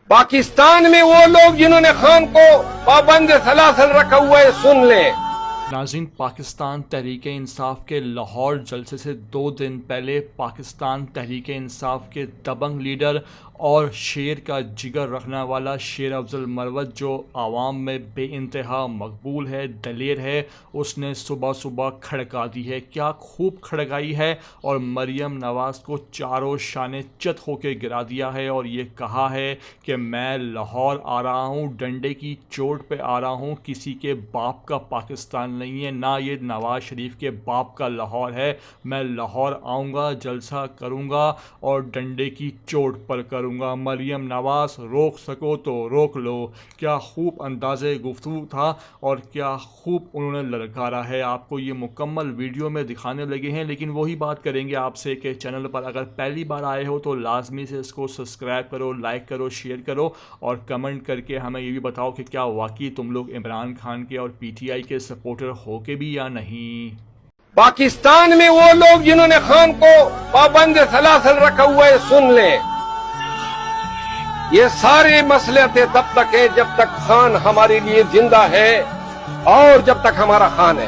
पाकिस्तान में वो लोग जिन्होंने खान को पाबंद सलासल रखा हुआ है, सुन लें। नाज़रीन, पाकिस्तान तहरीक इंसाफ के लाहौर जलसे से 2 दिन पहले पाकिस्तान तहरीक इंसाफ के दबंग लीडर और शेर का जिगर रखने वाला शेर अफजल मरवत, जो आवाम में बेइंतहा मकबूल है, दलेर है, उसने सुबह सुबह खड़का दी है। क्या खूब खड़काई है और मरियम नवाज़ को चारों शाने चत होके गिरा दिया है और ये कहा है कि मैं लाहौर आ रहा हूँ, डंडे की चोट पे आ रहा हूँ, किसी के बाप का पाकिस्तान नहीं है, ना ये नवाज़ शरीफ के बाप का लाहौर है। मैं लाहौर आऊँगा, जलसा करूँगा और डंडे की चोट पर करूँगा। मरियम नवाज़, रोक सको तो रोक लो। क्या खूब अंदाज़े गुफ्तगू था और क्या खूब उन्होंने ललकारा है। आपको ये मुकम्मल वीडियो में दिखाने लगे हैं, लेकिन वही बात करेंगे आपसे कि चैनल पर अगर पहली बार आए हो तो लाजमी से इसको सब्सक्राइब करो, लाइक करो, शेयर करो और कमेंट करके हमें ये भी बताओ कि क्या वाकई तुम लोग इमरान खान के और PTI के सपोर्टर हो के भी या नहीं। पाकिस्तान में वो लोग जिन्होंने खान को पाबंद सलासल रखा हुआ है, सुन लें। ये सारे मसले तब तक है जब तक खान हमारे लिए जिंदा है और जब तक हमारा खान है।